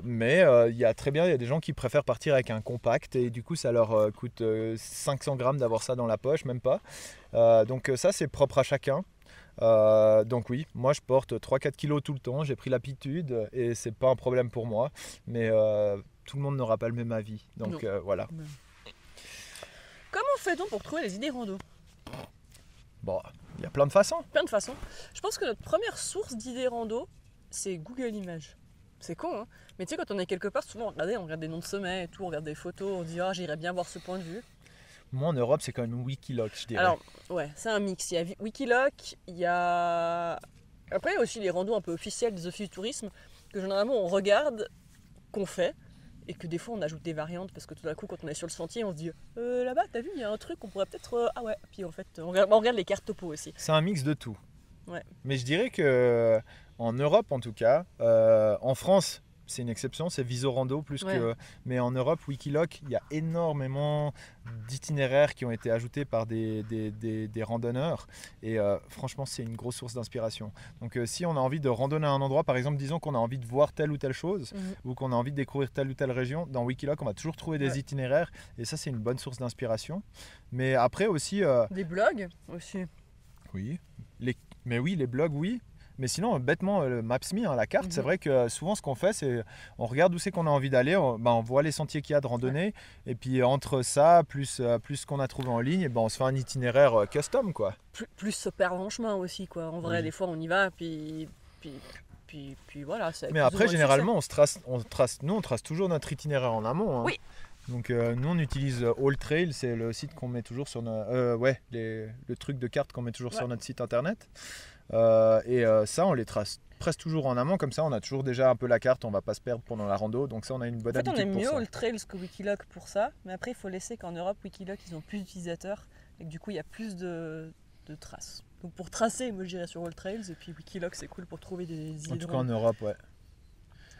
Mais il y a des gens qui préfèrent partir avec un compact et du coup ça leur coûte 500 grammes d'avoir ça dans la poche, même pas. Donc ça c'est propre à chacun. Donc oui, moi je porte 3-4 kilos tout le temps, j'ai pris l'habitude et c'est pas un problème pour moi, mais tout le monde n'aura pas le même avis, donc voilà.
Comment fait-on pour trouver les idées rando?
Bon, il y a plein de façons.
Je pense que notre première source d'idées rando, c'est Google Images. C'est con, mais tu sais, quand on est quelque part, souvent on regarde des noms de sommets et tout, on regarde des photos, on dit j'irais bien voir ce point de vue.
Moi en Europe c'est quand même Wikiloc, je dirais.
Alors ouais, c'est un mix, il y a Wikiloc, il y a... Après il y a aussi les randos un peu officiels des offices du tourisme, que généralement on regarde, qu'on fait, et que des fois on ajoute des variantes parce que tout d'un coup quand on est sur le sentier on se dit là-bas t'as vu il y a un truc on pourrait peut-être ah ouais, puis en fait on regarde les cartes topo aussi.
C'est un mix de tout.
Ouais.
Mais je dirais que en Europe en tout cas, en France c'est une exception, c'est Visorando plus que. Mais en Europe, Wikiloc, il y a énormément d'itinéraires qui ont été ajoutés par des randonneurs. Et franchement, c'est une grosse source d'inspiration. Donc si on a envie de randonner à un endroit, par exemple, disons qu'on a envie de voir telle ou telle chose, ou qu'on a envie de découvrir telle ou telle région, dans Wikiloc, on va toujours trouver des itinéraires. Et ça, c'est une bonne source d'inspiration. Mais après aussi.
Des blogs aussi.
Oui. Mais oui, les blogs, oui. Mais sinon, bêtement, le Maps.me, la carte, c'est vrai que souvent ce qu'on fait, c'est on regarde où c'est qu'on a envie d'aller, on voit les sentiers qu'il y a de randonnée, et puis entre ça, plus ce qu'on a trouvé en ligne, et on se fait un itinéraire custom, quoi.
Plus se perdre en chemin aussi, quoi. En vrai, des fois, on y va, puis voilà.
Mais après, généralement, on trace toujours notre itinéraire en amont. Hein.
Oui.
Donc nous, on utilise AllTrail, c'est le site qu'on met toujours sur le truc de carte qu'on met toujours sur notre site internet. Ça, on les trace presque toujours en amont, comme ça on a toujours déjà un peu la carte, on va pas se perdre pendant la rando, donc ça on a une bonne habitude pour ça.
En fait on aime mieux AllTrails que Wikiloc pour ça, mais après il faut laisser qu'en Europe Wikiloc ils ont plus d'utilisateurs et que du coup il y a plus de traces. Donc pour tracer, moi je dirais sur AllTrails, et puis Wikiloc c'est cool pour trouver des idées.
En tout cas en Europe, ouais.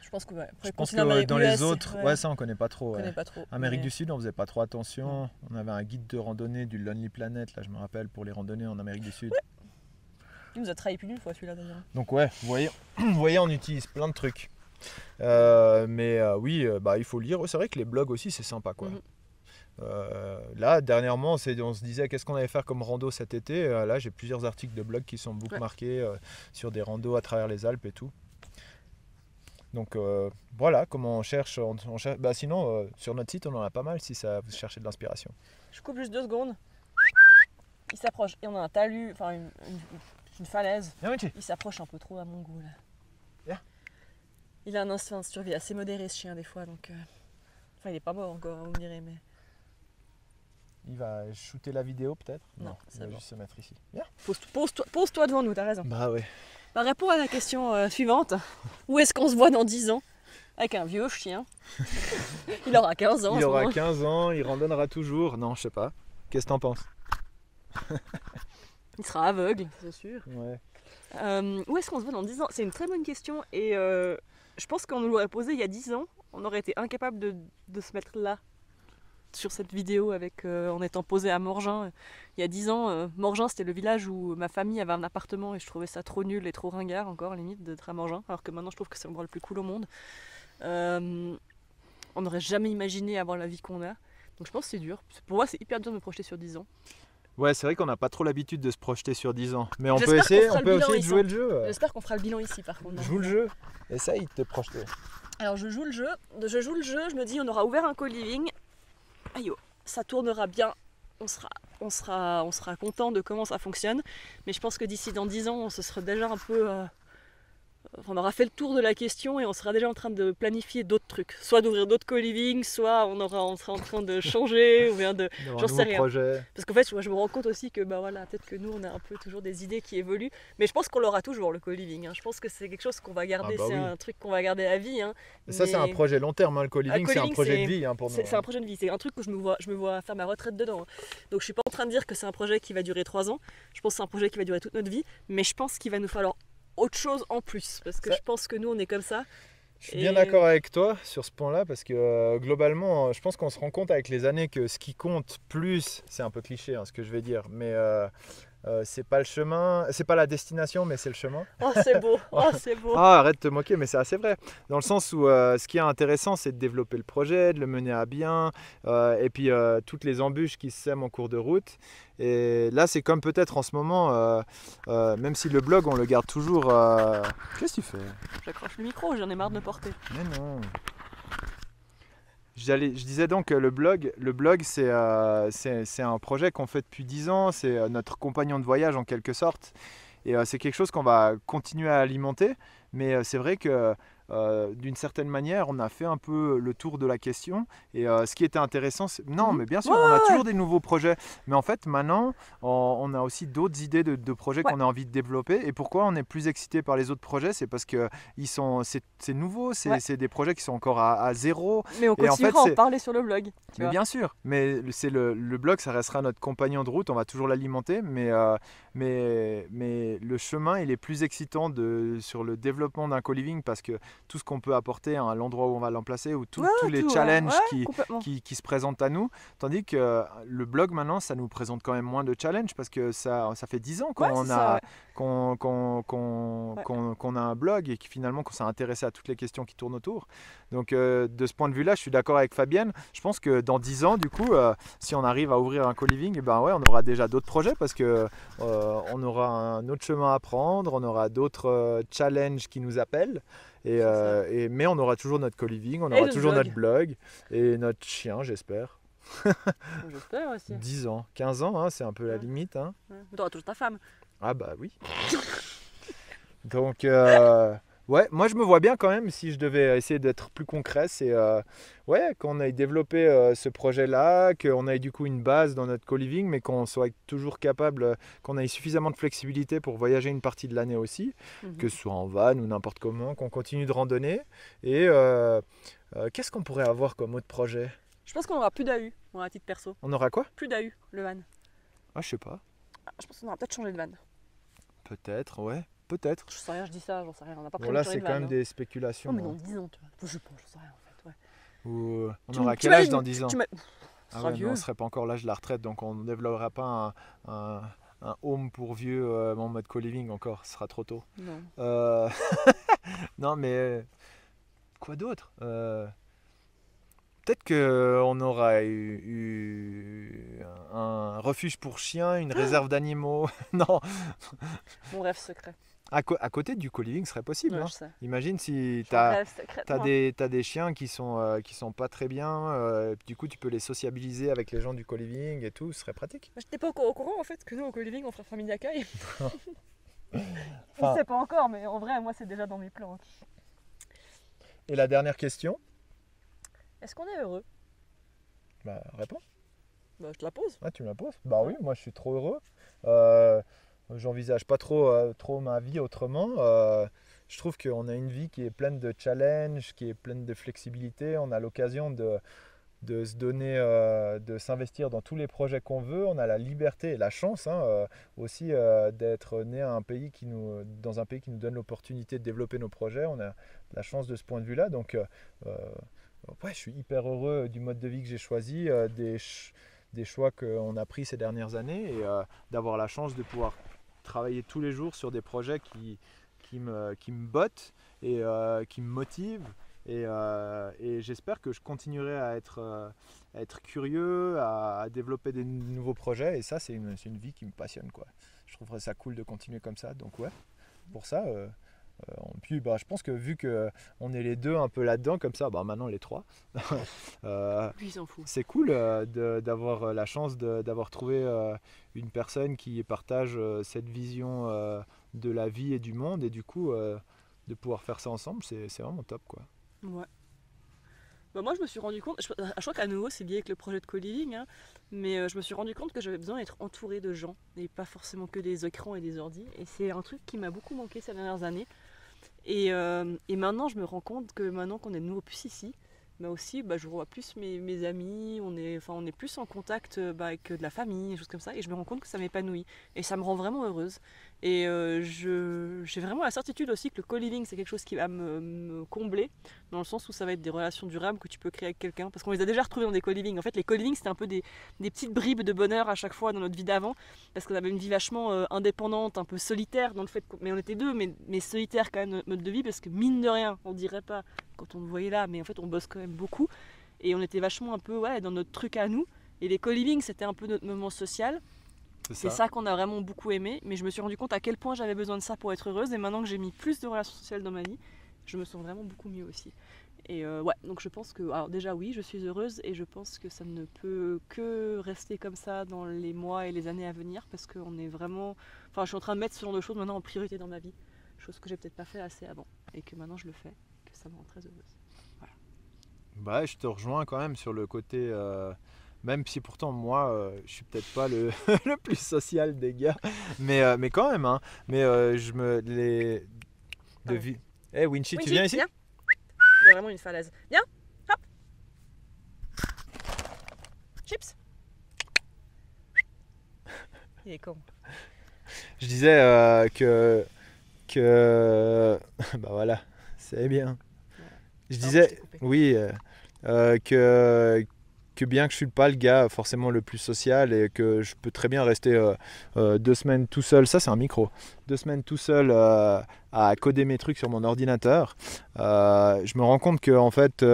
Je pense que,
dans les autres, ça on connaît pas trop.
Pas trop
Amérique du Sud, on faisait pas trop attention. On avait un guide de randonnée du Lonely Planet, là je me rappelle, pour les randonnées en Amérique du Sud.
Il nous a trahi plus d'une fois celui-là d'ailleurs.
Donc ouais, vous voyez, on utilise plein de trucs. Il faut lire. C'est vrai que les blogs aussi c'est sympa, quoi. Là, dernièrement, on se disait qu'est-ce qu'on allait faire comme rando cet été. Là, j'ai plusieurs articles de blog qui sont bookmarkés sur des randos à travers les Alpes et tout. Donc voilà comment on cherche. Sinon, sur notre site, on en a pas mal si ça vous cherchez de l'inspiration.
Je coupe juste 2 secondes. Il s'approche et on a un talus, enfin une falaise. Il s'approche un peu trop à mon goût là. Il a un instinct de survie assez modéré ce chien des fois, donc il est pas mort encore, vous me direz, mais.
Il va shooter la vidéo peut-être.
Non,
il va juste se mettre ici.
Pose-toi devant nous, t'as raison.
Bah ouais.
Réponds à la question suivante. Où est-ce qu'on se voit dans 10 ans? Avec un vieux chien. Il aura 15 ans.
Il aura 15 ans, il randonnera toujours. Non, je sais pas. Qu'est-ce que t'en penses?
Il sera aveugle, c'est sûr.
Ouais.
Où est-ce qu'on se voit dans 10 ans? C'est une très bonne question et je pense qu'on nous l'aurait posé il y a 10 ans. On aurait été incapable de se mettre là, sur cette vidéo, en étant posé à Morgin. Il y a 10 ans, Morgin c'était le village où ma famille avait un appartement et je trouvais ça trop nul et trop ringard encore, limite, d'être à Morgin. Alors que maintenant je trouve que c'est l'endroit le plus cool au monde. On n'aurait jamais imaginé avoir la vie qu'on a. Donc je pense que c'est dur. Pour moi c'est hyper dur de me projeter sur 10 ans.
Ouais, c'est vrai qu'on n'a pas trop l'habitude de se projeter sur 10 ans. Mais on peut essayer de jouer le jeu.
J'espère qu'on fera le bilan ici par contre.
Joue le jeu. Essaye de te projeter.
Alors je joue le jeu, je me dis on aura ouvert un co-living. Aïe, ça tournera bien. On sera content de comment ça fonctionne. Mais je pense que d'ici dans 10 ans, on se sera déjà un peu... on aura fait le tour de la question et on sera déjà en train de planifier d'autres trucs. Soit d'ouvrir d'autres co-living, soit on sera en train de changer ou bien de...
J'en sais rien. Projet.
Parce qu'en fait, je me rends compte aussi que peut-être que nous, on a un peu toujours des idées qui évoluent. Mais je pense qu'on l'aura toujours, le co-living. Hein. Je pense que c'est quelque chose qu'on va garder. Un truc qu'on va garder à vie. Hein.
Ça, c'est un projet long terme. Hein. Le co-living, c'est un projet de vie pour nous.
C'est un projet de vie. C'est un truc où je me vois faire ma retraite dedans. Hein. Donc je suis pas en train de dire que c'est un projet qui va durer 3 ans. Je pense que c'est un projet qui va durer toute notre vie. Mais je pense qu'il va nous falloir autre chose en plus, parce que je pense que nous on est comme ça.
Je suis bien d'accord avec toi sur ce point là, parce que globalement je pense qu'on se rend compte avec les années que ce qui compte plus, c'est un peu cliché ce que je vais dire, mais c'est pas le chemin, c'est pas la destination, mais c'est le chemin.
Oh c'est beau, c'est beau.
Arrête de te moquer, mais c'est assez vrai. Dans le sens où ce qui est intéressant, c'est de développer le projet, de le mener à bien, et puis toutes les embûches qui se sèment en cours de route. Et là, c'est comme peut-être en ce moment, même si le blog, on le garde toujours. Qu'est-ce que tu fais?
J'accroche le micro, j'en ai marre de le porter.
Mais non. Je disais donc que le blog c'est un projet qu'on fait depuis 10 ans, c'est notre compagnon de voyage en quelque sorte, et c'est quelque chose qu'on va continuer à alimenter, mais c'est vrai que d'une certaine manière, on a fait un peu le tour de la question. Et ce qui était intéressant, non, mais bien sûr, on a toujours des nouveaux projets. Mais en fait, maintenant, on a aussi d'autres idées de projets qu'on a envie de développer. Et pourquoi on est plus excité par les autres projets? C'est parce que c'est nouveau, c'est des projets qui sont encore à zéro.
Mais on continuera à en parler sur le blog.
Mais bien sûr, mais le blog, ça restera notre compagnon de route, on va toujours l'alimenter, mais le chemin, il est plus excitant sur le développement d'un co-living parce que tout ce qu'on peut apporter à l'endroit où on va l'emplacer ou tous les challenges qui se présentent à nous, tandis que le blog maintenant, ça nous présente quand même moins de challenges parce que ça fait 10 ans qu'on a un blog et finalement qu'on s'est intéressé à toutes les questions qui tournent autour. Donc de ce point de vue-là, je suis d'accord avec Fabienne. Je pense que dans 10 ans, du coup, si on arrive à ouvrir un co-living, on aura déjà d'autres projets parce que on aura un autre chemin à prendre, on aura d'autres challenges qui nous appellent. Mais on aura toujours notre co-living, on aura toujours notre blog et notre chien, j'espère.
J'espère aussi.
10 ans, 15 ans, hein, c'est un peu la limite. Hein.
Tu auras toujours ta femme.
Ah bah oui. Donc, moi je me vois bien quand même, si je devais essayer d'être plus concret, c'est qu'on ait développé ce projet-là, qu'on ait du coup une base dans notre co-living, mais qu'on soit toujours capable, qu'on ait suffisamment de flexibilité pour voyager une partie de l'année aussi, que ce soit en van ou n'importe comment, qu'on continue de randonner. Et qu'est-ce qu'on pourrait avoir comme autre projet?
Je pense qu'on aura plus d'AU, à titre perso.
On aura quoi?
Plus d'AU, le van.
Ah, je sais pas.
Je pense qu'on aura peut-être changé de van.
Peut-être, ouais. Peut-être.
Je sais rien, je dis ça, j'en sais rien. On n'a pas
prévu de changer de van. Là, c'est quand même des spéculations.
Non, mais dans 10 ans, tu vois. Je pense, j'en sais rien en fait. Ouais.
Ou on aura quel âge dans 10 ans? On ne serait pas encore l'âge de la retraite, donc on ne développera pas un home pour vieux en mode co-living encore. Ce sera trop tôt.
Non.
Non, mais quoi d'autre? Peut-être qu'on aura eu un refuge pour chiens, une réserve d'animaux. Non.
Mon rêve secret.
À côté du co-living serait possible.
Ouais,
hein.
je sais.
Imagine si tu as des chiens qui sont pas très bien, du coup tu peux les sociabiliser avec les gens du co-living et tout, ce serait pratique.
Je n'étais pas encore au courant en fait que nous au co-living on ferait famille d'accueil. Je ne sais pas encore, mais en vrai moi c'est déjà dans mes plans.
Et la dernière question?
Est-ce qu'on est heureux?
Bah réponds.
Bah je te la pose.
Ah tu me la poses? Bah oui, moi je suis trop heureux. J'envisage pas trop ma vie autrement. Je trouve qu'on a une vie qui est pleine de challenges, qui est pleine de flexibilité. On a l'occasion de se donner, de s'investir dans tous les projets qu'on veut. On a la liberté et la chance aussi d'être né dans un pays qui nous donne l'opportunité de développer nos projets. On a la chance de ce point de vue-là. Donc je suis hyper heureux du mode de vie que j'ai choisi, des choix qu'on a pris ces dernières années et d'avoir la chance de pouvoir travailler tous les jours sur des projets qui me bottent et qui me motivent. Et j'espère que je continuerai à être curieux, à développer des nouveaux projets. Et ça, c'est une vie qui me passionne, quoi. Je trouverais ça cool de continuer comme ça. Donc ouais, pour ça, puis je pense que vu qu'on est les deux un peu là-dedans, comme ça, maintenant les trois,
Lui, il s'en fout.
C'est cool d'avoir la chance d'avoir trouvé une personne qui partage cette vision de la vie et du monde. Et du coup, de pouvoir faire ça ensemble, c'est vraiment top, quoi.
Ouais. Moi je me suis rendu compte, je crois qu'à nouveau c'est lié avec le projet de co-living, mais je me suis rendu compte que j'avais besoin d'être entourée de gens et pas forcément que des écrans et des ordis, et c'est un truc qui m'a beaucoup manqué ces dernières années, et maintenant je me rends compte que maintenant qu'on est de nouveau plus ici, aussi je vois plus mes amis, on est plus en contact avec de la famille, des choses comme ça, et je me rends compte que ça m'épanouit et ça me rend vraiment heureuse. Et j'ai vraiment la certitude aussi que le co-living c'est quelque chose qui va me combler, dans le sens où ça va être des relations durables que tu peux créer avec quelqu'un, parce qu'on les a déjà retrouvés dans des co-living. En fait les co-living c'était un peu des petites bribes de bonheur à chaque fois dans notre vie d'avant, parce qu'on avait une vie vachement indépendante, un peu solitaire dans le fait mais on était deux, mais solitaire quand même notre mode de vie, parce que mine de rien, on dirait pas quand on nous voyait là, mais en fait on bosse quand même beaucoup, et on était vachement un peu dans notre truc à nous, et les co-living c'était un peu notre moment social. C'est ça qu'on a vraiment beaucoup aimé, mais je me suis rendu compte à quel point j'avais besoin de ça pour être heureuse, et maintenant que j'ai mis plus de relations sociales dans ma vie, je me sens vraiment beaucoup mieux aussi. Et donc je pense que, alors déjà oui, je suis heureuse, et je pense que ça ne peut que rester comme ça dans les mois et les années à venir, parce qu'on est vraiment, je suis en train de mettre ce genre de choses maintenant en priorité dans ma vie, chose que j'ai peut-être pas fait assez avant, et que maintenant je le fais, que ça me rend très heureuse. Voilà.
Bah, je te rejoins quand même sur le côté, même si pourtant moi, je suis peut-être pas le, le plus social des gars, mais quand même, hein. Mais je me les de vie. Eh Winchy, tu viens ici?
Viens. Il y a vraiment une falaise. Viens, hop. Chips. Il est con.
Je disais que bah voilà, c'est bien. Je disais oui que bien que je suis pas le gars forcément le plus social et que je peux très bien rester 2 semaines tout seul, ça c'est un micro, 2 semaines tout seul à coder mes trucs sur mon ordinateur, je me rends compte que en fait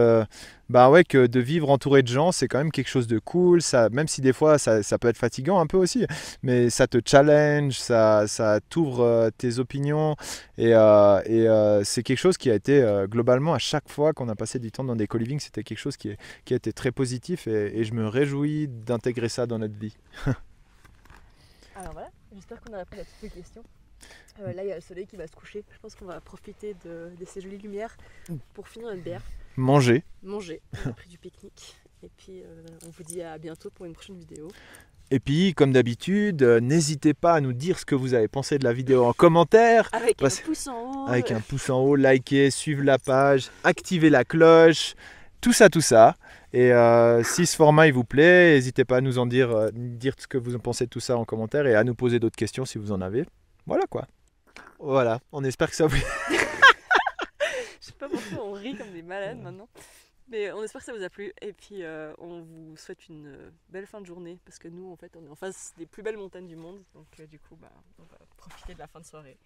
bah ouais, que de vivre entouré de gens c'est quand même quelque chose de cool, ça, même si des fois ça peut être fatigant un peu aussi, mais ça te challenge, ça t'ouvre tes opinions et c'est quelque chose qui a été globalement à chaque fois qu'on a passé du temps dans des co-living, c'était quelque chose qui a été très positif et je me réjouis d'intégrer ça dans notre vie.
Alors voilà, j'espère qu'on a répondu à toutes les questions. Là il y a le soleil qui va se coucher, je pense qu'on va profiter de ces jolies lumières pour finir notre bière.
Manger,
On a pris du pique-nique et puis on vous dit à bientôt pour une prochaine vidéo.
et puis comme d'habitude n'hésitez pas à nous dire ce que vous avez pensé de la vidéo en commentaire,
Avec un pouce en haut.
avec un pouce en haut, likez, suivez la page, activez la cloche, tout ça. Et si ce format il vous plaît, n'hésitez pas à nous en dire ce que vous en pensez de tout ça en commentaire et à nous poser d'autres questions si vous en avez. Voilà quoi. Voilà, on espère que ça vous...
Je sais pas pourquoi on rit comme des malades maintenant. Mais on espère que ça vous a plu. Et puis on vous souhaite une belle fin de journée. Parce que nous en fait on est en face des plus belles montagnes du monde. Donc du coup on va profiter de la fin de soirée.